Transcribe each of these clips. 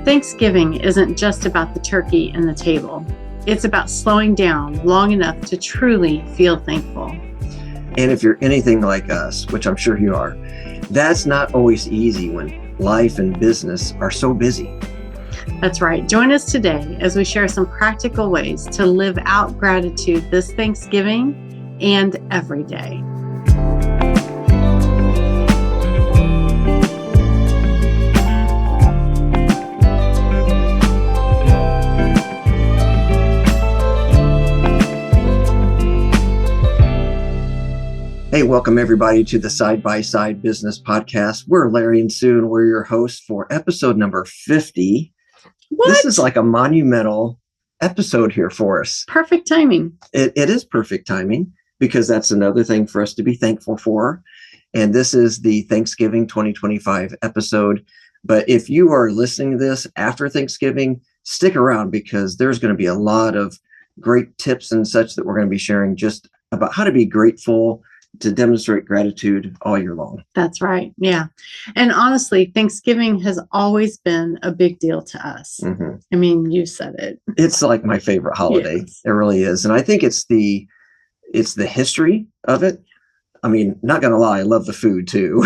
Thanksgiving isn't just about the turkey and the table. It's about slowing down long enough to truly feel thankful. And if you're anything like us, which I'm sure you are, that's not always easy when life and business are so busy. That's right. Join us today as we share some practical ways to live out gratitude this Thanksgiving and every day. Hey, welcome everybody to the Side by Side Business Podcast. We're Larry and Sue, and we're your hosts for episode number 50. What? This is like a monumental episode here for us. Perfect timing. It is perfect timing because that's another thing for us to be thankful for. And this is the Thanksgiving 2025 episode. But if you are listening to this after Thanksgiving, stick around because there's going to be a lot of great tips and such that we're going to be sharing just about how to be grateful, to demonstrate gratitude all year long. That's right. Yeah. And honestly, Thanksgiving has always been a big deal to us. Mm-hmm. I mean, you said it. It's like my favorite holiday. Yes. It really is. And I think it's the history of it. I mean, not going to lie, I love the food too,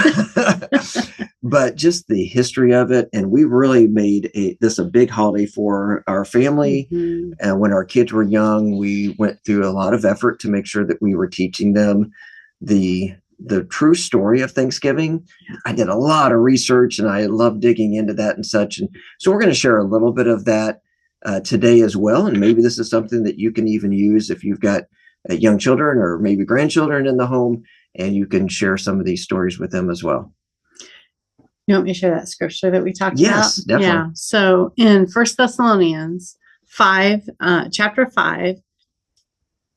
but just the history of it. And we really made this a big holiday for our family. Mm-hmm. And when our kids were young, we went through a lot of effort to make sure that we were teaching them the true story of Thanksgiving. I did a lot of research and I love digging into that and such. And so we're going to share a little bit of that today as well. And maybe this is something that you can even use if you've got young children or maybe grandchildren in the home, and you can share some of these stories with them as well. You want me to share that scripture that we talked about? Yes, definitely. Yeah. So in 1 Thessalonians 5, chapter 5,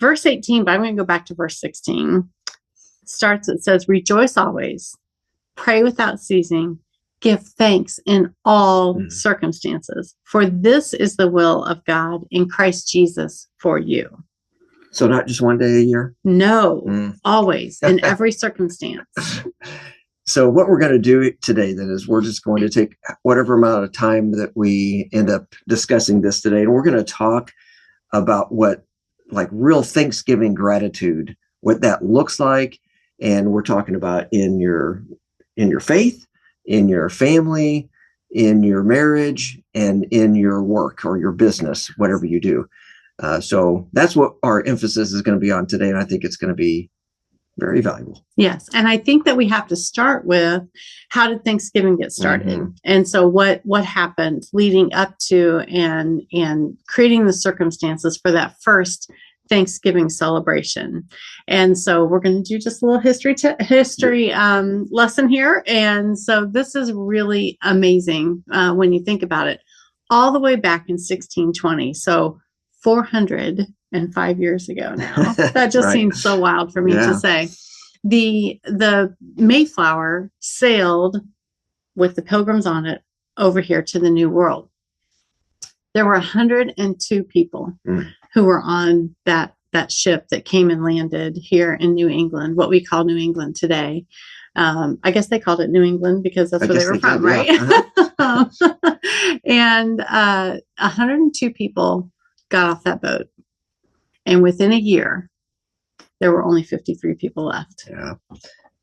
verse 18, but I'm going to go back to verse 16. It says, rejoice always, pray without ceasing, give thanks in all circumstances, for this is the will of God in Christ Jesus for you. So not just one day a year? No, always, in every circumstance. So what we're going to do today then is we're just going to take whatever amount of time that we end up discussing this today, and we're going to talk about what like real Thanksgiving gratitude, what that looks like. And we're talking about in your faith, in your family, in your marriage, and in your work or your business, whatever you do. So that's what our emphasis is going to be on today. And I think it's going to be very valuable. Yes. And I think that we have to start with, how did Thanksgiving get started? Mm-hmm. And so what happened leading up to and creating the circumstances for that first Thanksgiving celebration. And so we're going to do just a little history lesson here. And so this is really amazing when you think about it, all the way back in 1620. So 405 years ago now. That just right. seems so wild for me to say. The Mayflower sailed with the Pilgrims on it over here to the New World. There were 102 people who were on that ship that came and landed here in New England, what we call New England today. I guess they called it New England because that's where they were from, right? Uh-huh. And 102 people got off that boat. And within a year, there were only 53 people left. Yeah.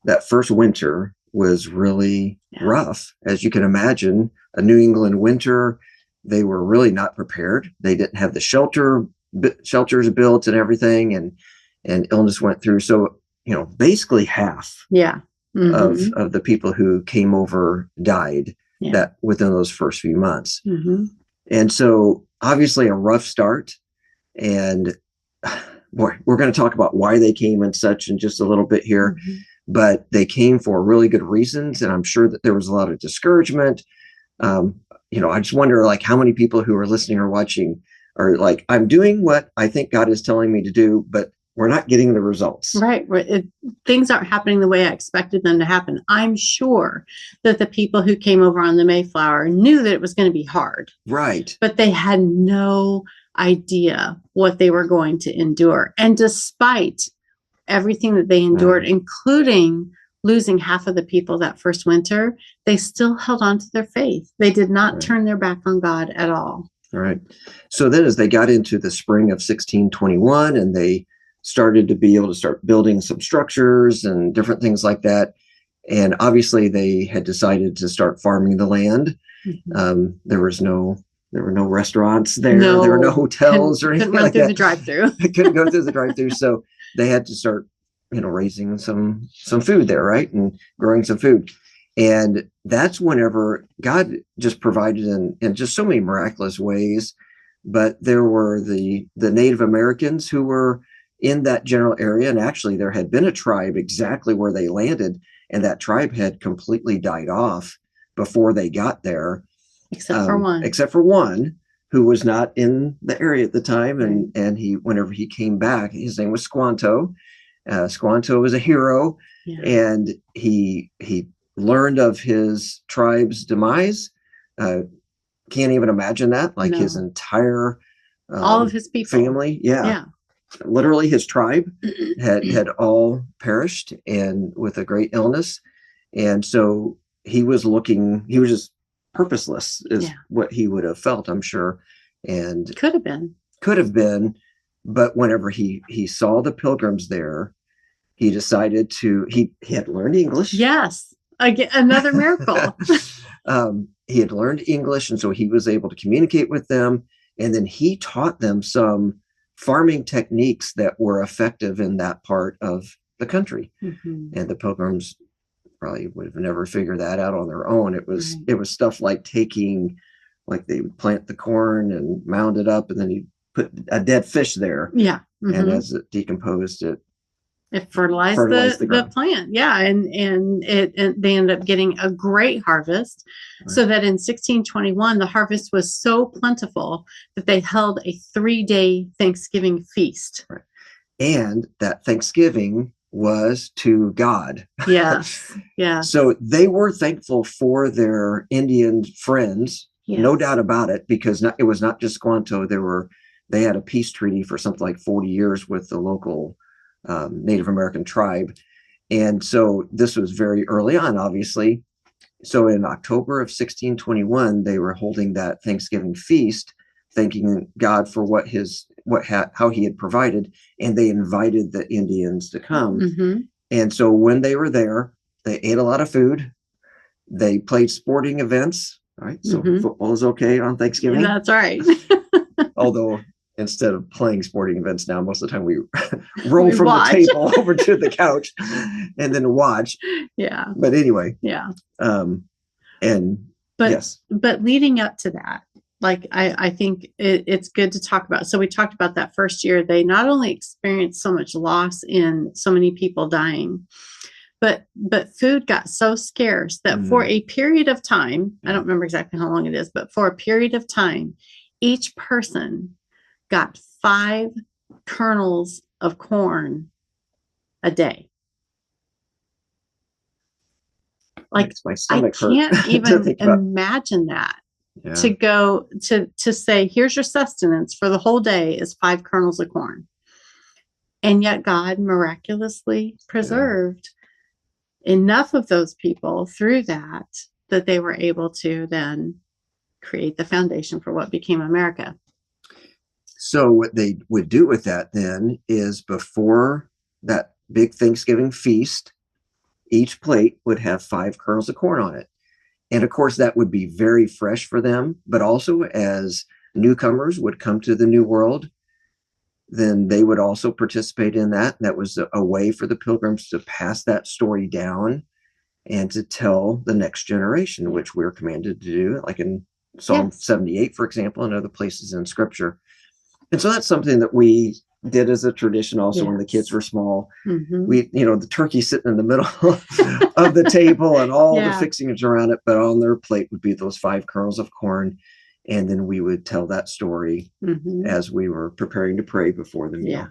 That first winter was really rough. As you can imagine, a New England winter, they were really not prepared. They didn't have the shelters built and everything, and illness went through. So, basically half of the people who came over died that within those first few months. Mm-hmm. And so obviously a rough start. And boy, we're going to talk about why they came and such in just a little bit here, but they came for really good reasons. And I'm sure that there was a lot of discouragement. I just wonder, like, how many people who are listening or watching are like, I'm doing what I think God is telling me to do, but we're not getting the results. Right. Things aren't happening the way I expected them to happen. I'm sure that the people who came over on the Mayflower knew that it was going to be hard. Right. But they had no idea what they were going to endure. And despite everything that they endured, including losing half of the people that first winter, they still held on to their faith. They did not turn their back on God at all. All right. So then as they got into the spring of 1621 and they started to be able to start building some structures and different things like that, and obviously they had decided to start farming the land. There were no restaurants there. No, there were no hotels or anything like that. The drive-through. Couldn't go through the drive-through. So they had to start, raising some food there, right? And growing some food. And that's whenever God just provided in just so many miraculous ways. But there were the Native Americans who were in that general area. And actually there had been a tribe exactly where they landed. And that tribe had completely died off before they got there. Except for one who was not in the area at the time. And he, whenever he came back, his name was Squanto. Squanto was a hero, and he learned of his tribe's demise. Can't even imagine that. Like his entire all of his people, family, literally his tribe had all perished, and with a great illness. And so he was just purposeless is what he would have felt, I'm sure. And could have been. But whenever he saw the Pilgrims there, he decided he had learned English. Yes. Again, another miracle. He had learned English, and so he was able to communicate with them. And then he taught them some farming techniques that were effective in that part of the country. And the Pilgrims probably would have never figured that out on their own. It was stuff like they would plant the corn and mound it up, and then you put a dead fish there. And as it decomposed, it fertilized the plant. And they ended up getting a great harvest. So that in 1621, the harvest was so plentiful that they held a 3-day Thanksgiving feast. And that Thanksgiving was to God. Yes. So they were thankful for their Indian friends, no doubt about it, because it was not just Squanto. They had a peace treaty for something like 40 years with the local Native American tribe. And so this was very early on, obviously. So in October of 1621, they were holding that Thanksgiving feast, thanking God for how he had provided, and they invited the Indians to come. And so when they were there, they ate a lot of food. They played sporting events. All right. So football is okay on Thanksgiving. That's right. Although instead of playing sporting events now, most of the time we roll from the table over to the couch and then watch. But anyway. But leading up to that, like I think it's good to talk about. So we talked about that first year. They not only experienced so much loss in so many people dying, but food got so scarce that for a period of time, I don't remember exactly how long it is, but for a period of time, each person got 5 kernels of corn a day. Like, I can't even imagine that. To go to say, here's your sustenance for the whole day is 5 kernels of corn. And yet God miraculously preserved enough of those people through that they were able to then create the foundation for what became America. So what they would do with that then is, before that big Thanksgiving feast, each plate would have 5 kernels of corn on it. And of course, that would be very fresh for them. But also, as newcomers would come to the New World, then they would also participate in that. And that was a way for the Pilgrims to pass that story down and to tell the next generation, which we're commanded to do, like in Psalm 78, for example, and other places in Scripture. And so that's something that we did as a tradition also when the kids were small. We, the turkey sitting in the middle of the table and all the fixings around it, but on their plate would be those 5 kernels of corn. And then we would tell that story as we were preparing to pray before the meal.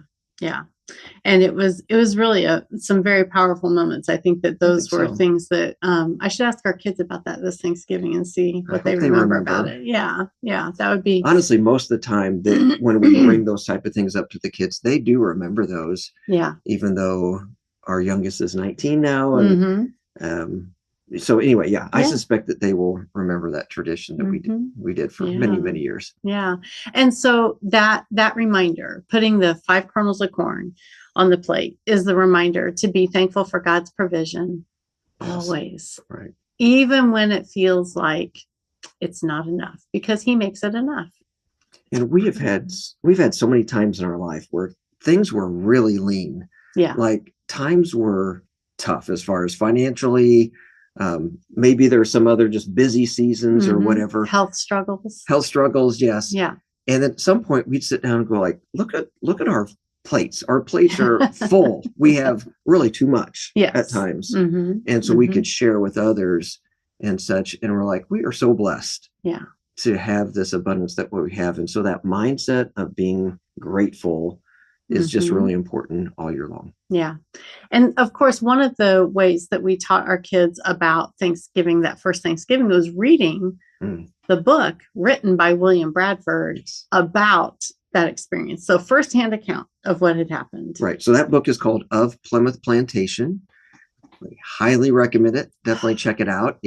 And it was really some very powerful moments. I think that those were things that I should ask our kids about that this Thanksgiving and see what they remember about it. That would be. Honestly, most of the time when we bring those type of things up to the kids, they do remember those. Even though our youngest is 19 now. And so anyway, yeah, I suspect that they will remember that tradition that we did for many, many years. Yeah. And so that reminder, putting the 5 kernels of corn on the plate, is the reminder to be thankful for God's provision always. Right. Even when it feels like it's not enough, because he makes it enough. And we've had so many times in our life where things were really lean. Yeah. Like times were tough as far as financially. Maybe there are some other just busy seasons or whatever. Health struggles. Yes. Yeah. And at some point we'd sit down and go like, look at our plates. Our plates are full. We have really too much at times. And so we could share with others and such. And we're like, we are so blessed to have this abundance that we have. And so that mindset of being grateful is just really important all year long. Yeah. And of course, one of the ways that we taught our kids about Thanksgiving, that first Thanksgiving, was reading the book written by William Bradford about that experience. So firsthand account of what had happened. Right. So that book is called Of Plymouth Plantation. I highly recommend it. Definitely check it out.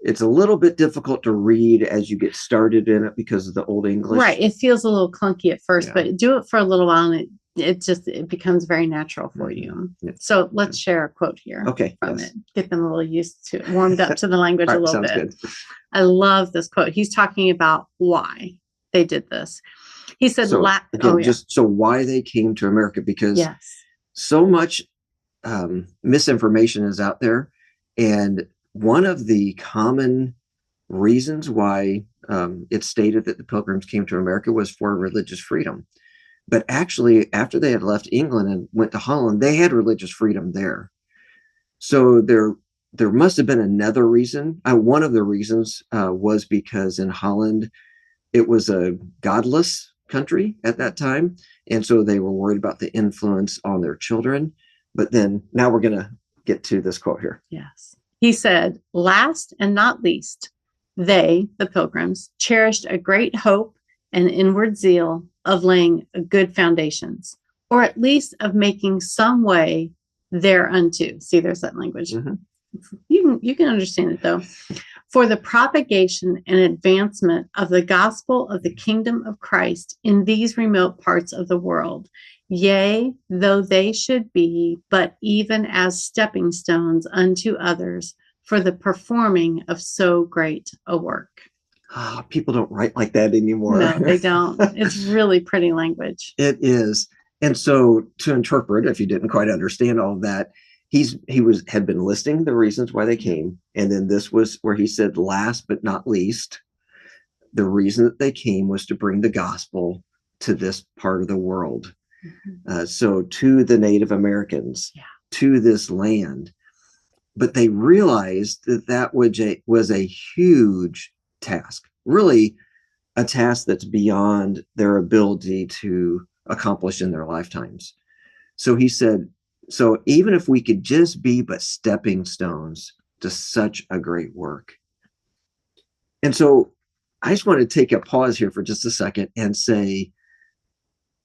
It's a little bit difficult to read as you get started in it because of the Old English. Right. It feels a little clunky at first, but do it for a little while and it becomes very natural for you. So let's share a quote here from it. Get them a little used to it, warmed up to the language a little bit. Good. I love this quote. He's talking about why they did this. He said, so why they came to America, because so much misinformation is out there. And one of the common reasons why it's stated that the Pilgrims came to America was for religious freedom. But actually, after they had left England and went to Holland, they had religious freedom there. So there must have been another reason. One of the reasons was because in Holland, it was a godless country at that time. And so they were worried about the influence on their children. But then now we're going to get to this quote here. Yes. He said, last and not least, they, the Pilgrims, cherished a great hope and inward zeal of laying good foundations, or at least of making some way thereunto. See, there's that language. You can understand it though. For the propagation and advancement of the gospel of the kingdom of Christ in these remote parts of the world, yea, though they should be but even as stepping stones unto others for the performing of so great a work. People don't write like that anymore. No, they don't. It's really pretty language. It is. And so to interpret, if you didn't quite understand all of that, he had been listing the reasons why they came. And then this was where he said, last but not least, the reason that they came was to bring the gospel to this part of the world. So to the Native Americans, to this land. But they realized that was a huge task, really a task that's beyond their ability to accomplish in their lifetimes. So he said, so even if we could just be but stepping stones to such a great work. And so I just want to take a pause here for just a second and say,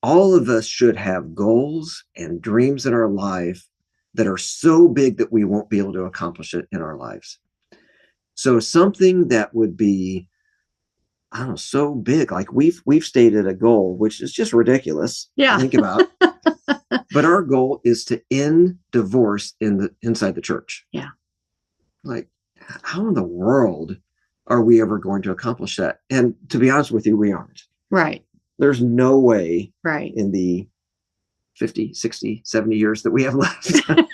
all of us should have goals and dreams in our life that are so big that we won't be able to accomplish it in our lives. So something that would be, I don't know, so big, like we've stated a goal, which is just ridiculous to think about. But our goal is to end divorce inside the church. Yeah. Like, how in the world are we ever going to accomplish that? And to be honest with you, we aren't. Right. There's no way in the 50, 60, 70 years that we have left. I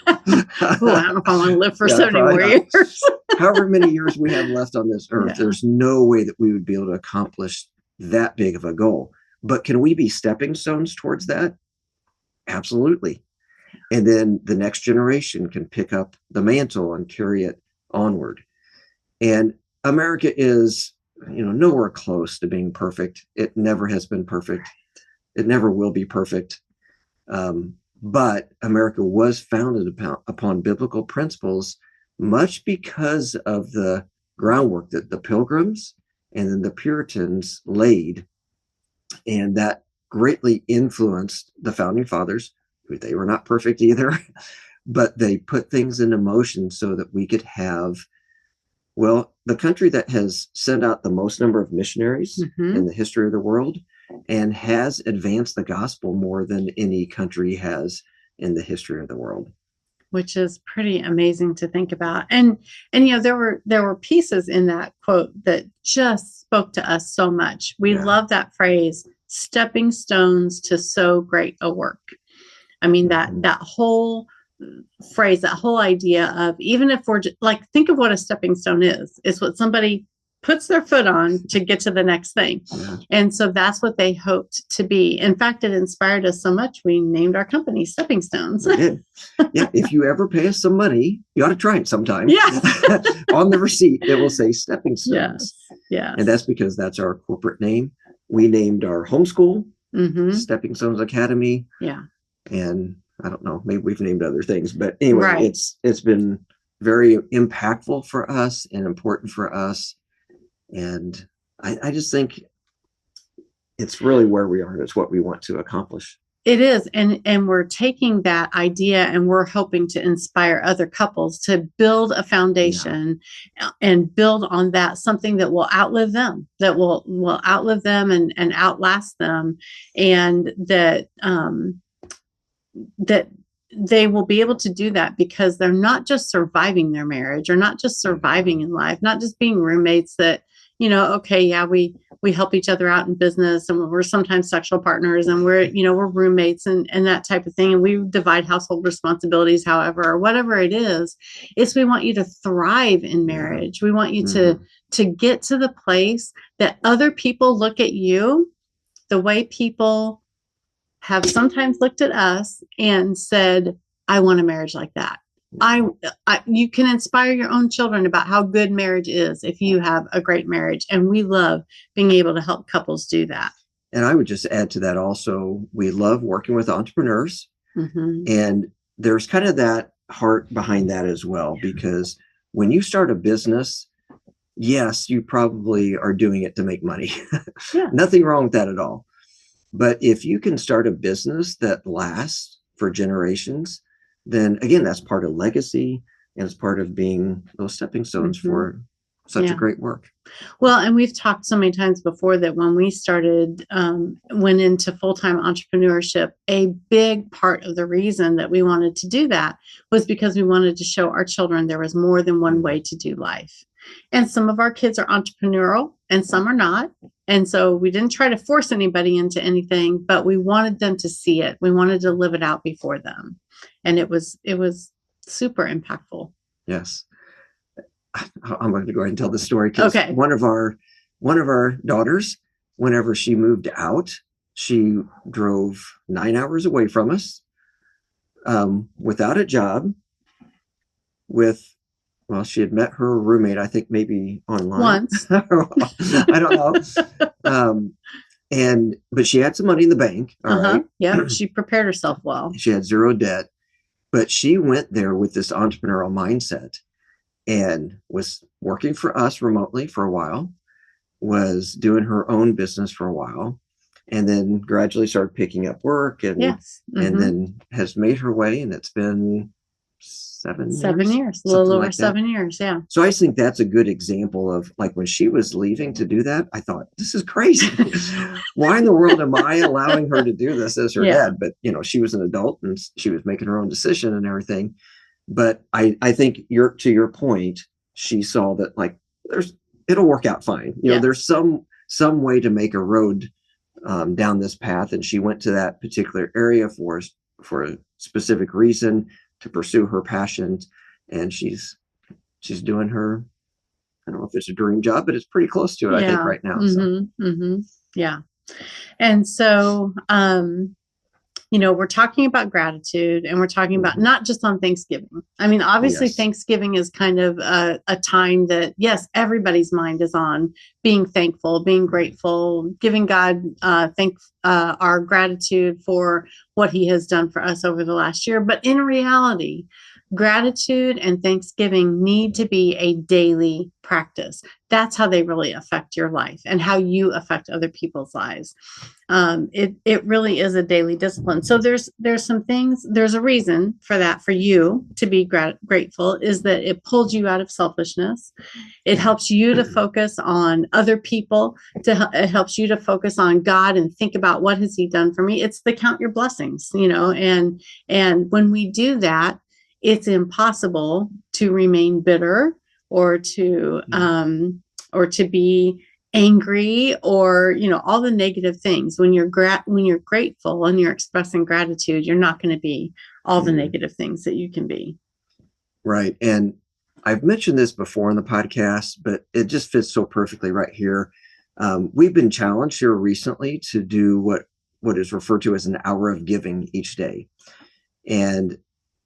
don't know if I want to live for 70 more years. However many years we have left on this earth, there's no way that we would be able to accomplish that big of a goal. But can we be stepping stones towards that? Absolutely. And then the next generation can pick up the mantle and carry it onward. And America is, nowhere close to being perfect. It never has been perfect. It never will be perfect. But America was founded upon biblical principles, much because of the groundwork that the Pilgrims and then the Puritans laid. And that greatly influenced the founding fathers, they were not perfect either, but they put things into motion so that we could have, well, the country that has sent out the most number of missionaries in the history of the world and has advanced the gospel more than any country has in the history of the world. Which is pretty amazing to think about. And there were pieces in that quote that just spoke to us so much. We love that phrase, stepping stones to so great a work. I mean, that whole phrase, that whole idea of, even if we're like, think of what a stepping stone is. It's what somebody puts their foot on to get to the next thing. Yeah. And so that's what they hoped to be. In fact, it inspired us so much, we named our company Stepping Stones. We did. Yeah. If you ever pay us some money, you ought to try it sometime. Yeah. On the receipt, it will say Stepping Stones. Yeah. And that's because that's our corporate name. We named our homeschool Stepping Stones Academy. Yeah. And I don't know, maybe we've named other things, but anyway, it's been very impactful for us and important for us. And I just think it's really where we are. And it's what we want to accomplish. It is. And we're taking that idea and we're hoping to inspire other couples to build a foundation and build on that, something that will outlive them, that will outlive them and outlast them. And that they will be able to do that because they're not just surviving their marriage or not just surviving in life, not just being roommates that, we help each other out in business and we're sometimes sexual partners and we're roommates and that type of thing. And we divide household responsibilities, however, or whatever it is we want you to thrive in marriage. We want you to get to the place that other people look at you the way people have sometimes looked at us and said, I want a marriage like that. You can inspire your own children about how good marriage is if you have a great marriage. And we love being able to help couples do that. And I would just add to that also, we love working with entrepreneurs. And there's kind of that heart behind that as well, because when you start a business, yes, you probably are doing it to make money. Nothing wrong with that at all. But if you can start a business that lasts for generations, then again, that's part of legacy and it's part of being those stepping stones for such a great work. Well, and we've talked so many times before that when we went into full-time entrepreneurship, a big part of the reason that we wanted to do that was because we wanted to show our children there was more than one way to do life. And some of our kids are entrepreneurial and some are not. And so we didn't try to force anybody into anything, but we wanted them to see it. We wanted to live it out before them. And it was super impactful. Yes. I'm going to go ahead and tell the story. Okay. One of our daughters, whenever she moved out, she drove 9 hours away from us, without a job, she had met her roommate, I think maybe online. Once. I don't know. But she had some money in the bank. All right. Yeah. She prepared herself well. She had zero debt, but she went there with this entrepreneurial mindset and was working for us remotely for a while, was doing her own business for a while, and then gradually started picking up work and then has made her way. And it's been 7 years, a little over 7 years. Yeah. So I think that's a good example of, like, when she was leaving to do that, I thought, this is crazy. Why in the world am I allowing her to do this as her dad? But, she was an adult and she was making her own decision and everything. But I think to your point, she saw that, like, it'll work out fine. There's some way to make a road down this path. And she went to that particular area for a specific reason, to pursue her passions, and she's doing her, I don't know if it's a dream job, but it's pretty close to it, I think, right now. Yeah. And so, we're talking about gratitude, and we're talking about not just on Thanksgiving. I mean, obviously Thanksgiving is kind of a time that, yes, everybody's mind is on being thankful, being grateful, giving God our gratitude for what he has done for us over the last year. But in reality, Gratitude and thanksgiving need to be a daily practice. That's how they really affect your life and how you affect other people's lives. It really is a daily discipline. So there's some things, there's a reason for that, for you to be grateful, is that it pulls you out of selfishness. It helps you to focus on other people. It helps you to focus on God and think about, what has he done for me? It's the count your blessings, and when we do that, it's impossible to remain bitter or to be angry, or all the negative things. When you're grateful and you're expressing gratitude, you're not going to be all the negative things that you can be. Right. And I've mentioned this before in the podcast, but it just fits so perfectly right here. We've been challenged here recently to do what is referred to as an hour of giving each day. And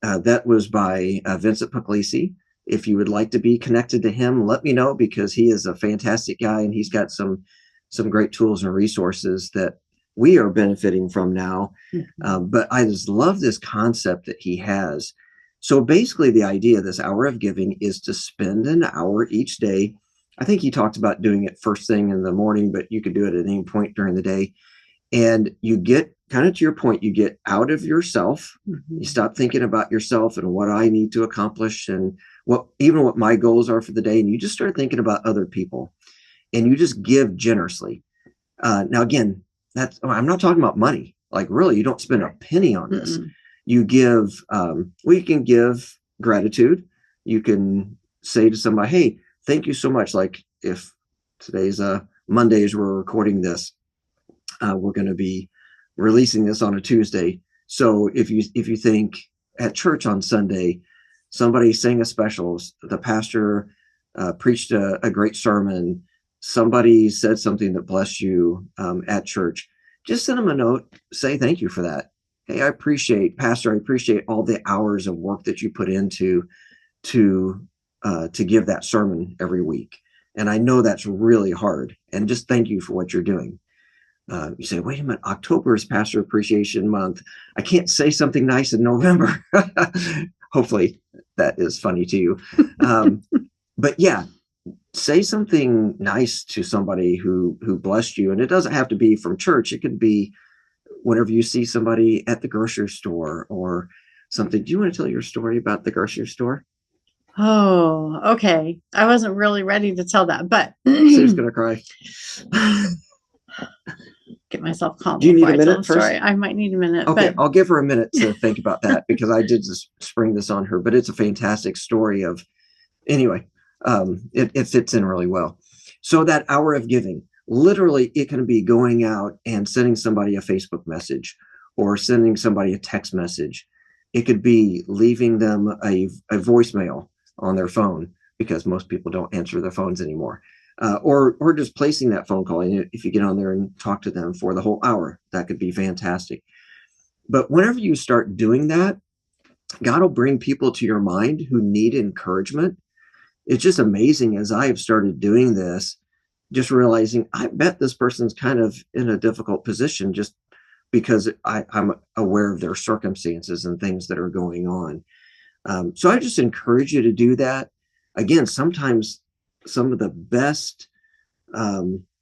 that was by Vincent Puglisi. If you would like to be connected to him, let me know, because he is a fantastic guy and he's got some great tools and resources that we are benefiting from now. But I just love this concept that he has. So basically, the idea of this hour of giving is to spend an hour each day. I think he talked about doing it first thing in the morning, but you could do it at any point during the day. And you get, kind of to your point, you get out of yourself. You stop thinking about yourself and what I need to accomplish and what my goals are for the day. And you just start thinking about other people, and you just give generously. Now, again, I'm not talking about money. Like, really, you don't spend a penny on this. You give, you can give gratitude. You can say to somebody, hey, thank you so much. Like, if today's Monday as we're recording this, we're going to be releasing this on a Tuesday. So if you think at church on Sunday, somebody sang a special, the pastor preached a great sermon, somebody said something that blessed you at church, just send them a note, say thank you for that. Hey, Pastor, I appreciate all the hours of work that you put into to give that sermon every week. And I know that's really hard. And just thank you for what you're doing. You say, wait a minute, October is Pastor Appreciation Month. I can't say something nice in November. Hopefully that is funny to you. But yeah, say something nice to somebody who blessed you. And it doesn't have to be from church. It could be whenever you see somebody at the grocery store or something. Do you want to tell your story about the grocery store? Oh, okay. I wasn't really ready to tell that, but Sue's going to cry. Get myself calm. Do you need a minute first? Story. I might need a minute. Okay, I'll give her a minute to think about that, because I did just spring this on her, but it's a fantastic story of, anyway, it fits in really well. So that hour of giving, literally it can be going out and sending somebody a Facebook message or sending somebody a text message. It could be leaving them a voicemail on their phone, because most people don't answer their phones anymore. Or just placing that phone call. And if you get on there and talk to them for the whole hour, that could be fantastic. But whenever you start doing that, God will bring people to your mind who need encouragement. It's just amazing, as I have started doing this, just realizing, I bet this person's kind of in a difficult position just because I'm aware of their circumstances and things that are going on. So I just encourage you to do that. Again, sometimes some of the best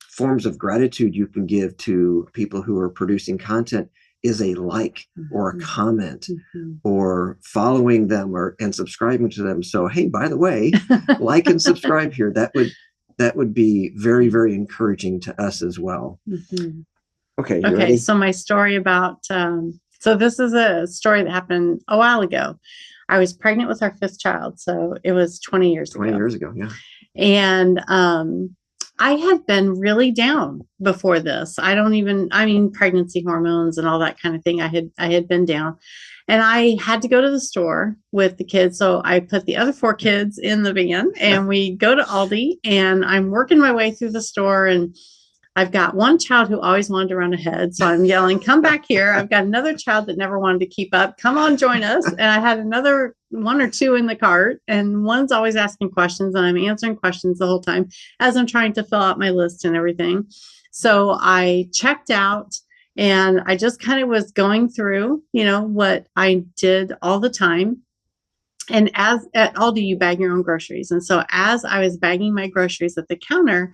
forms of gratitude you can give to people who are producing content is a like or a comment or following them and subscribing to them. So, hey, by the way, like and subscribe here. That would be very, very encouraging to us as well. Okay. You ready? So my story about, so this is a story that happened a while ago. I was pregnant with our fifth child. So it was 20 years ago. 20 years ago. Yeah. And I had been really down before this. Pregnancy hormones and all that kind of thing. I had been down, and I had to go to the store with the kids. So I put the other 4 kids in the van and we go to Aldi, and I'm working my way through the store, and I've got one child who always wanted to run ahead. So I'm yelling, come back here. I've got another child that never wanted to keep up. Come on, join us. And I had another 1 or 2 in the cart, and one's always asking questions, and I'm answering questions the whole time as I'm trying to fill out my list and everything. So I checked out, and I just kind of was going through, what I did all the time. And as at Aldi, you bag your own groceries. And so as I was bagging my groceries at the counter,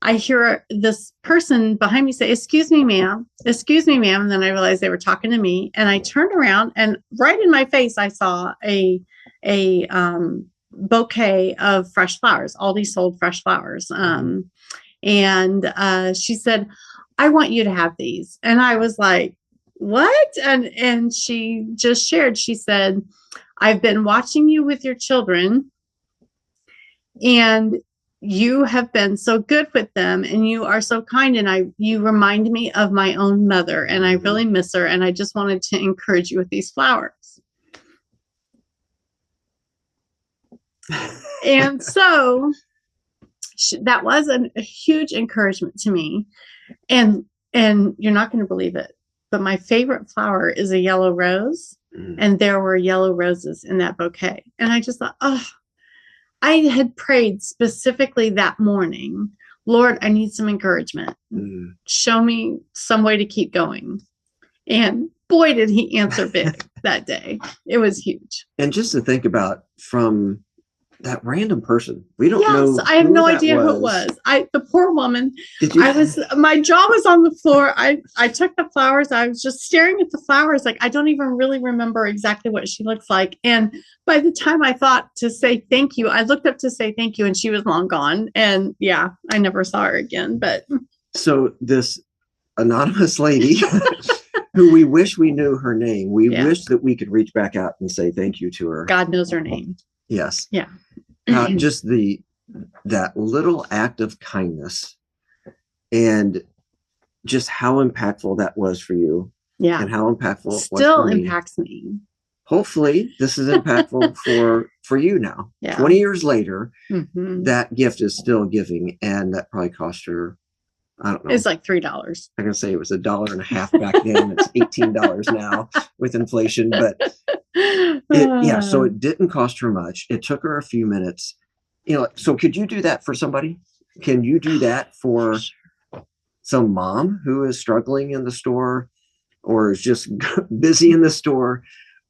I hear this person behind me say, "Excuse me, ma'am. Excuse me, ma'am." And then I realized they were talking to me. And I turned around, and right in my face, I saw a bouquet of fresh flowers. Aldi sold fresh flowers. And she said, "I want you to have these." And I was like, "What?" And she just shared, she said, "I've been watching you with your children, and you have been so good with them, and you are so kind, and you remind me of my own mother, and I really miss her, and I just wanted to encourage you with these flowers." And so that was a huge encouragement to me. And you're not going to believe it, but my favorite flower is a yellow rose. And there were yellow roses in that bouquet. And I just thought, oh, I had prayed specifically that morning, "Lord, I need some encouragement. Show me some way to keep going." And boy, did he answer big that day. It was huge. And just to think about, from that random person, we don't know. Yes, I have no idea who it was. The poor woman. My jaw was on the floor. I took the flowers. I was just staring at the flowers. Like, I don't even really remember exactly what she looks like. And by the time I thought to say thank you, I looked up to say thank you, and she was long gone. And yeah, I never saw her again. But so this anonymous lady who we wish we knew her name, we wish that we could reach back out and say thank you to her. God knows her name. Yes. Yeah. Just that little act of kindness, and just how impactful that was for you. Yeah. And how impactful it still was for impacts me. Hopefully this is impactful for you now. Yeah. 20 years later, that gift is still giving, and that probably cost her, I don't know. It's like $3. I'm going to say it was $1.50 back then. It's $18 now with inflation, but so it didn't cost her much. It took her a few minutes. So could you do that for somebody? Can you do that for some mom who is struggling in the store, or is just busy in the store,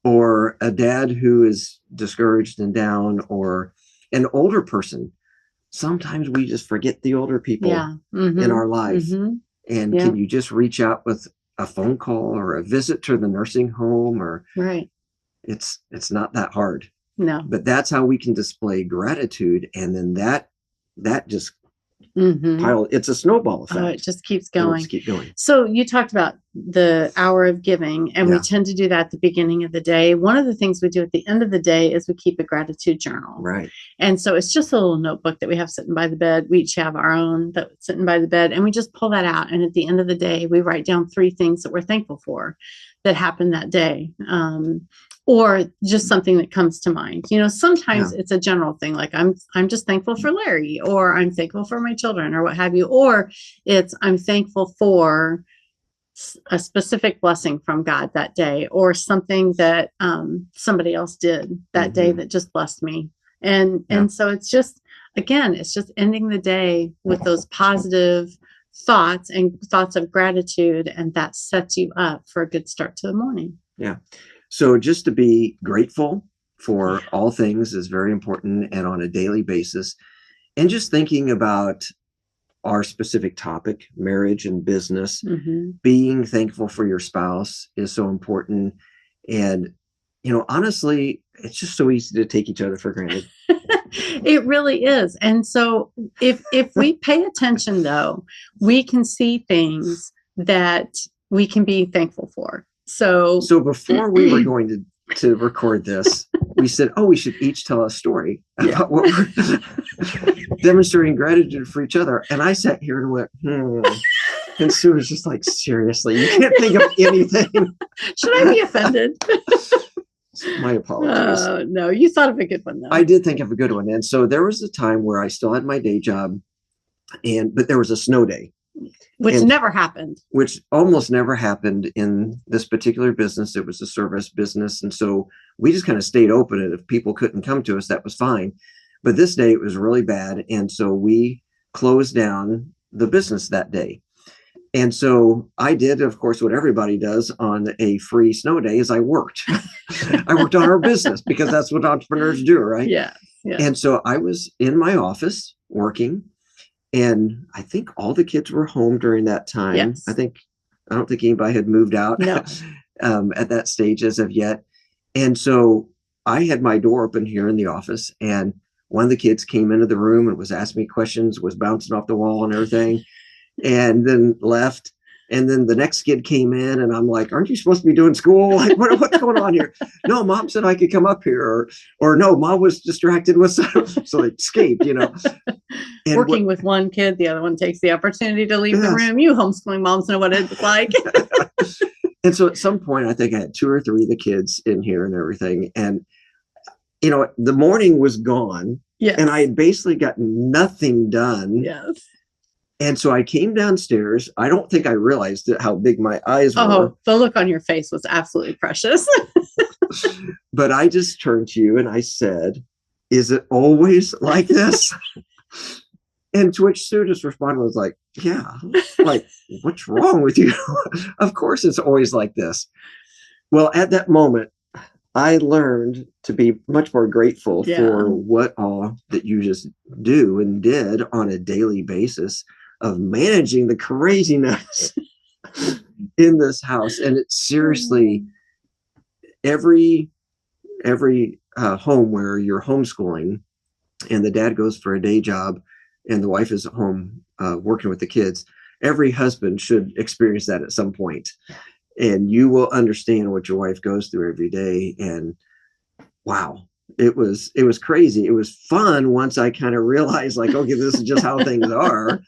or a dad who is discouraged and down, or an older person? Sometimes we just forget the older people in our life. And can you just reach out with a phone call or a visit to the nursing home? Or it's not that hard. No. But that's how we can display gratitude. And then that just it's a snowball effect. Oh, it just keeps going. Keep going. So you talked about the hour of giving, and we tend to do that at the beginning of the day. One of the things we do at the end of the day is we keep a gratitude journal. Right. And so it's just a little notebook that we have sitting by the bed. We each have our own that's sitting by the bed, and we just pull that out. And at the end of the day, we write down 3 things that we're thankful for that happened that day. Or just something that comes to mind. Sometimes it's a general thing, like I'm just thankful for Larry, or I'm thankful for my children, or what have you. Or it's I'm thankful for a specific blessing from God that day, or something that somebody else did that day that just blessed me. And so it's just, again, it's just ending the day with those positive thoughts and thoughts of gratitude, and that sets you up for a good start to the morning. Yeah. So just to be grateful for all things is very important, and on a daily basis. And just thinking about our specific topic, marriage and business, being thankful for your spouse is so important. And, honestly, it's just so easy to take each other for granted. It really is. And so if we pay attention, though, we can see things that we can be thankful for. So before we were going to record this, we said, we should each tell a story about what we're demonstrating gratitude for each other. And I sat here and went, And Sue was just like, seriously, you can't think of anything. Should I be offended? My apologies. No, you thought of a good one, though. I did think of a good one. And so there was a time where I still had my day job, but there was a snow day. Which never happened. Which almost never happened in this particular business. It was a service business. And so we just kind of stayed open. And if people couldn't come to us, that was fine. But this day it was really bad. And so we closed down the business that day. And so I did, of course, what everybody does on a free snow day is I worked. I worked on our business because that's what entrepreneurs do, right? Yeah. Yeah. And so I was in my office working, and I think all the kids were home during that time. Yes. I don't think anybody had moved out No. at that stage as of yet. And so I had my door open here in the office, and one of the kids came into the room and was asking me questions, was bouncing off the wall and everything, and then left. And then the next kid came in, and I'm like, "Aren't you supposed to be doing school? Like, what's going on here?" "No, Mom said I could come up here," or "No, Mom was distracted with," so they escaped, And working with one kid, the other one takes the opportunity to leave the room. You homeschooling moms know what it's like. And so at some point, I think I had 2 or 3 of the kids in here and everything. And, the morning was gone. Yes. And I had basically gotten nothing done. Yes. And so I came downstairs. I don't think I realized how big my eyes were. Oh, the look on your face was absolutely precious. But I just turned to you and I said, "Is it always like this?" And to which Sue just responded was like, "Yeah, like, what's wrong with you?" Of course it's always like this. Well, at that moment, I learned to be much more grateful for what all that you just do and did on a daily basis of managing the craziness in this house. And it's seriously every home where you're homeschooling and the dad goes for a day job and the wife is at home working with the kids, every husband should experience that at some point. And you will understand what your wife goes through every day. And wow, it was crazy. It was fun once I kind of realized, like, okay, this is just how things are.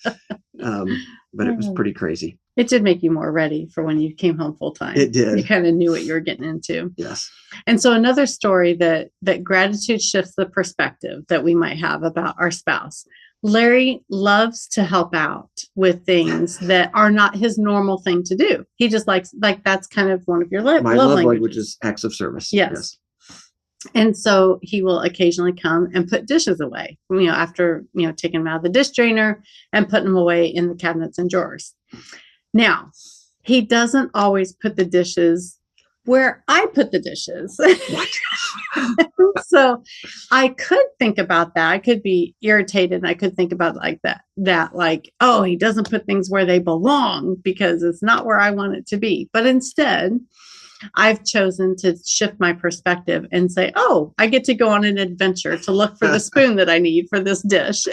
But it was pretty crazy. It did make you more ready for when you came home full time. It did. You kind of knew what you were getting into. Yes. And so another story that gratitude shifts the perspective that we might have about our spouse. Larry loves to help out with things that are not his normal thing to do. He just likes, that's kind of one of your my love language is acts of service. Yes. And so he will occasionally come and put dishes away, after, taking them out of the dish drainer and putting them away in the cabinets and drawers. Now, he doesn't always put the dishes where I put the dishes. So I could think about that. I could be irritated and I could think about like, oh, he doesn't put things where they belong because it's not where I want it to be. But instead, I've chosen to shift my perspective and say, oh, I get to go on an adventure to look for the spoon that I need for this dish.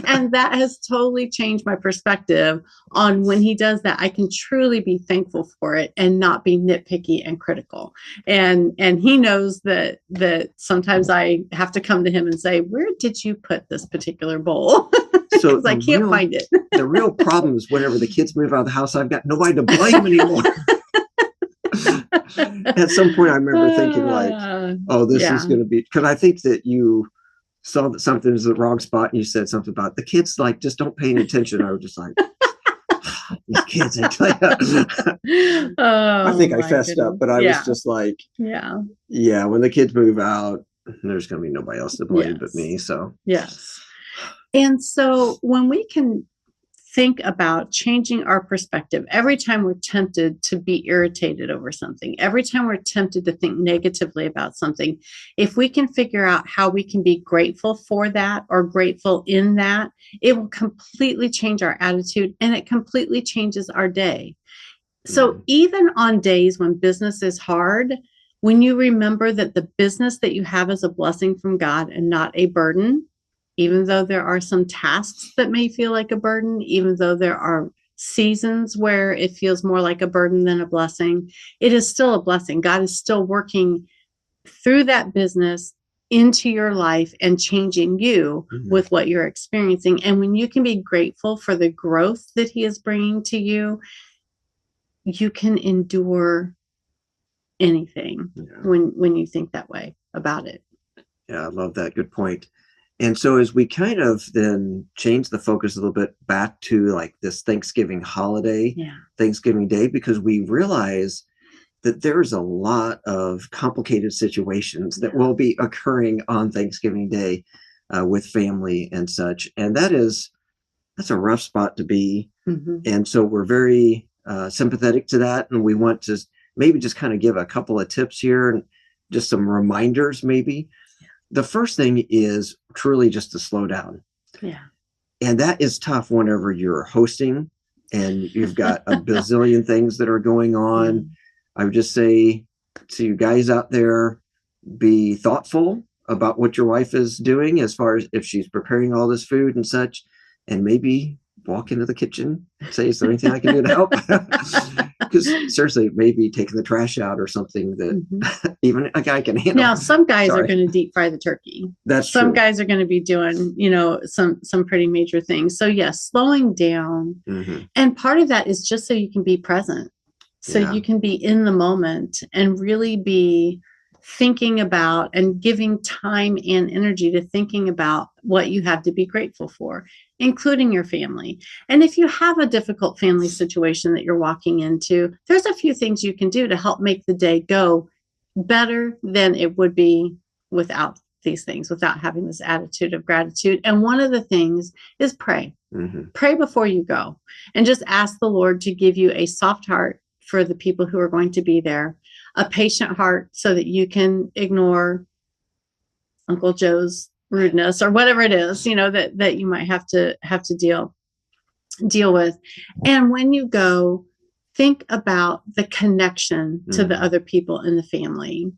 And that has totally changed my perspective on when he does that. I can truly be thankful for it and not be nitpicky and critical. And he knows that sometimes I have to come to him and say, where did you put this particular bowl? So I can't find it. The real problem is whenever the kids move out of the house, I've got nobody to blame anymore. At some point, I remember thinking like, oh, this is going to be, because I think that you saw that something was the wrong spot and you said something about the kids, like, just don't pay any attention. I was just like, these kids, I tell you. I think I fessed up, but I was just like, yeah, when the kids move out, there's going to be nobody else to blame but me. So, yes. And so when we can think about changing our perspective every time we're tempted to be irritated over something, every time we're tempted to think negatively about something, if we can figure out how we can be grateful for that or grateful in that, it will completely change our attitude and it completely changes our day. So even on days when business is hard, when you remember that the business that you have is a blessing from God and not a burden, even though there are some tasks that may feel like a burden, even though there are seasons where it feels more like a burden than a blessing, it is still a blessing. God is still working through that business into your life and changing you with what you're experiencing. And when you can be grateful for the growth that he is bringing to you, you can endure anything when you think that way about it. Yeah, I love that. Good point. And so as we kind of then change the focus a little bit back to like this Thanksgiving holiday, Thanksgiving Day, because we realize that there's a lot of complicated situations that will be occurring on Thanksgiving Day with family and such. And that is that's a rough spot to be. Mm-hmm. And so we're very sympathetic to that. And we want to maybe just kind of give a couple of tips here and just some reminders, maybe. The first thing is truly just to slow down. Yeah. And that is tough whenever you're hosting and you've got a bazillion things that are going on. Mm. I would just say to you guys out there, be thoughtful about what your wife is doing as far as if she's preparing all this food and such, and maybe walk into the kitchen and say, is there anything I can do to help? Because seriously, maybe taking the trash out or something that even a guy can handle. Now, some guys are going to deep fry the turkey. That's some true. guys are going to be doing, some pretty major things. So yes, slowing down. And part of that is just so you can be present. So you can be in the moment and really be thinking about and giving time and energy to thinking about what you have to be grateful for, including your family. And if you have a difficult family situation that you're walking into, there's a few things you can do to help make the day go better than it would be without these things, without having this attitude of gratitude. And one of the things is pray. Pray before you go and just ask the Lord to give you a soft heart for the people who are going to be there, a patient heart so that you can ignore Uncle Joe's rudeness or whatever it is, that you might have to deal with. And when you go, think about the connection to the other people in the family,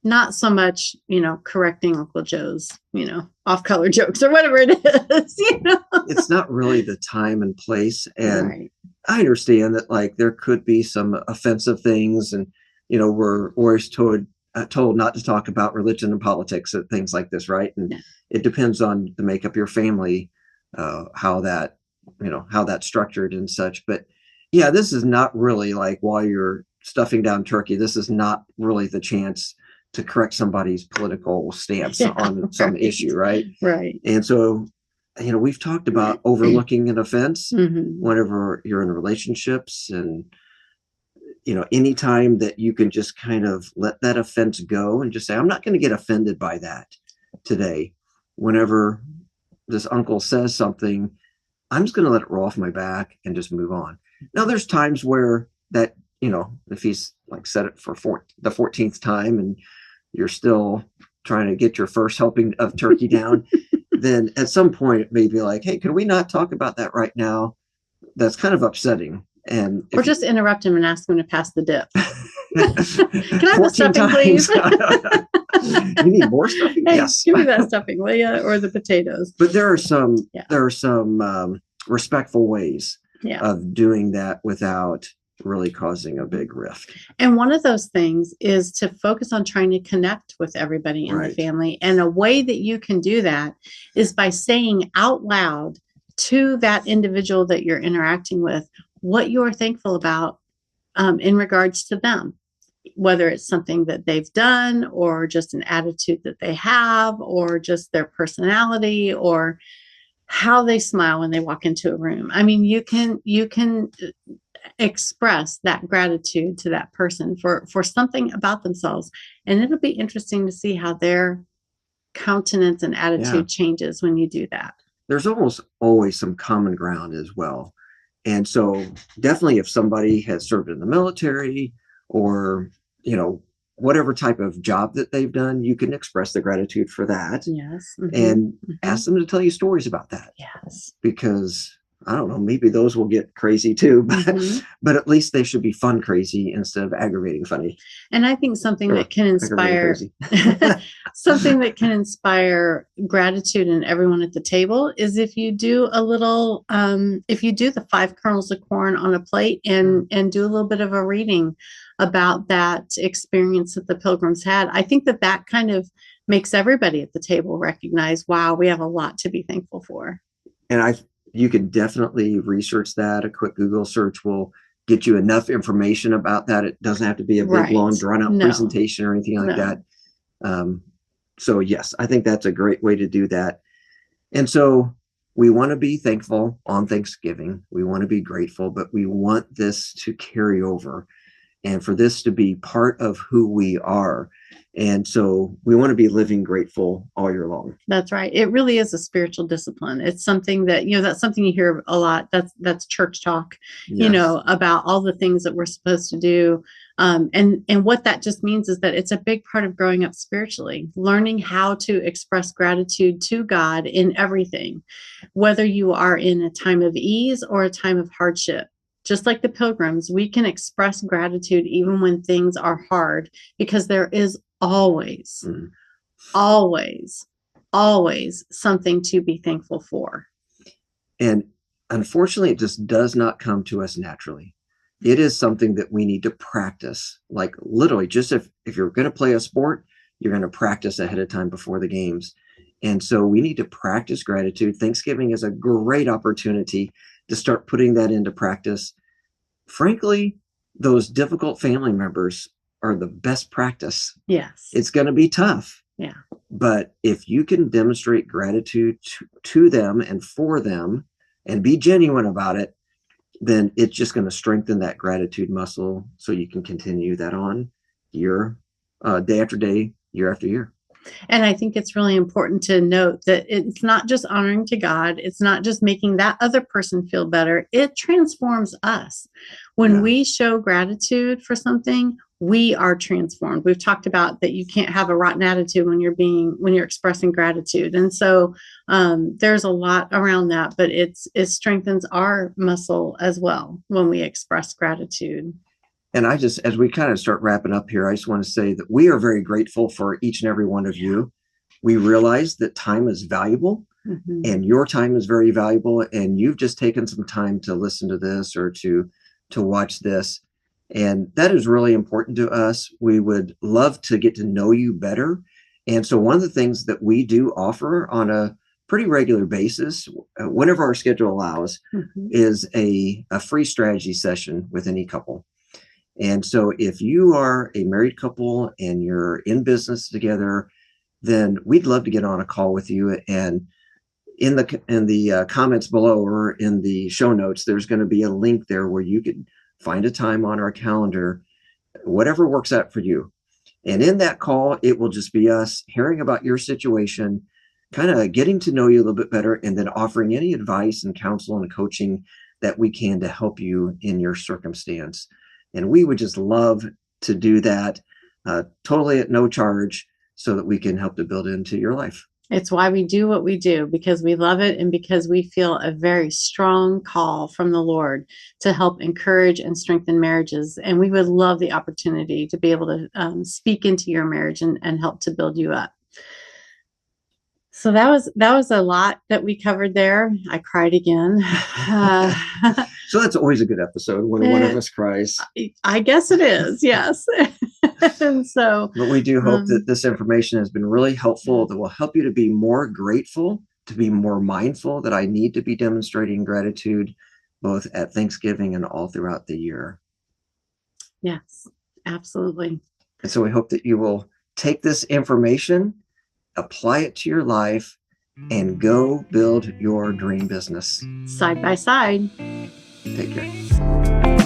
not so much, correcting Uncle Joe's, off-color jokes or whatever it is, It's not really the time and place. And I understand that there could be some offensive things, and we're always told not to talk about religion and politics and things like this, right? And it depends on the makeup of your family, how that's structured and such. But yeah, this is not really while you're stuffing down turkey, this is not really the chance to correct somebody's political stance on some issue, right? Right. And so, we've talked about overlooking an offense whenever you're in relationships, and anytime that you can just kind of let that offense go and just say, I'm not going to get offended by that today. Whenever this uncle says something, I'm just going to let it roll off my back and just move on. Now, there's times where that, if he's said it for the 14th time and you're still trying to get your first helping of turkey down, then at some point it may be hey, can we not talk about that right now? That's kind of upsetting. And or just interrupt him and ask him to pass the dip. Can I have the stuffing, please? You need more stuffing? Hey, yes. Give me that stuffing, will you? Or the potatoes. But there are some respectful ways of doing that without really causing a big rift. And one of those things is to focus on trying to connect with everybody in the family. And a way that you can do that is by saying out loud to that individual that you're interacting with what you're thankful about in regards to them, whether it's something that they've done or just an attitude that they have or just their personality or how they smile when they walk into a room. I mean, you can express that gratitude to that person for something about themselves, and it'll be interesting to see how their countenance and attitude changes when you do that. There's almost always some common ground as well. And so definitely if somebody has served in the military or, whatever type of job that they've done, you can express the gratitude for that. Yes. And ask them to tell you stories about that. Yes. Because I don't know, maybe those will get crazy too, but at least they should be fun crazy instead of aggravating funny. And I think something that can inspire something that can inspire gratitude in everyone at the table is if you do a little if you do the 5 kernels of corn on a plate and do a little bit of a reading about that experience that the Pilgrims had. I think that kind of makes everybody at the table recognize, wow, we have a lot to be thankful for. And you can definitely research that. A quick Google search will get you enough information about that. It doesn't have to be a big, long, drawn-out presentation or anything like that. So, yes, I think that's a great way to do that. And so we want to be thankful on Thanksgiving. We want to be grateful, but we want this to carry over. and for this to be part of who we are. And so we want to be living grateful all year long. That's right. It really is a spiritual discipline. It's something that, that's something you hear a lot. That's church talk, Yes. about all the things that we're supposed to do. And what that just means is that it's a big part of growing up spiritually, learning how to express gratitude to God in everything, whether you are in a time of ease or a time of hardship. Just like the Pilgrims, we can express gratitude even when things are hard, because there is always, always something to be thankful for. And unfortunately, it just does not come to us naturally. It is something that we need to practice. Like literally, just if you're going to play a sport, you're going to practice ahead of time before the games. And so we need to practice gratitude. Thanksgiving is a great opportunity to start putting that into practice. Frankly, those difficult family members are the best practice. Yes. It's going to be tough. Yeah. But if you can demonstrate gratitude to them and for them and be genuine about it, then it's just going to strengthen that gratitude muscle so you can continue that on day after day, year after year. And I think it's really important to note that it's not just honoring to God. It's not just making that other person feel better. It transforms us. When we show gratitude for something, we are transformed. We've talked about that you can't have a rotten attitude when you're expressing gratitude. And so there's a lot around that, but it strengthens our muscle as well when we express gratitude. And as we kind of start wrapping up here, I just want to say that we are very grateful for each and every one of you. We realize that time is valuable, and your time is very valuable. And you've just taken some time to listen to this or to watch this. And that is really important to us. We would love to get to know you better. And so one of the things that we do offer on a pretty regular basis, whenever our schedule allows, is a free strategy session with any couple. And so if you are a married couple and you're in business together, then we'd love to get on a call with you. And in the comments below or in the show notes, there's going to be a link there where you could find a time on our calendar, whatever works out for you. And in that call, it will just be us hearing about your situation, kind of getting to know you a little bit better, and then offering any advice and counsel and coaching that we can to help you in your circumstance. And we would just love to do that totally at no charge so that we can help to build into your life. It's why we do what we do, because we love it and because we feel a very strong call from the Lord to help encourage and strengthen marriages. And we would love the opportunity to be able to speak into your marriage and help to build you up. So that was a lot that we covered there. I cried again. So that's always a good episode when one of us cries. I guess it is, yes. And so, but we do hope that this information has been really helpful, that will help you to be more grateful, to be more mindful that I need to be demonstrating gratitude both at Thanksgiving and all throughout the year. Yes, absolutely. And so we hope that you will take this information, apply it to your life, and go build your dream business. Side by side. Take care.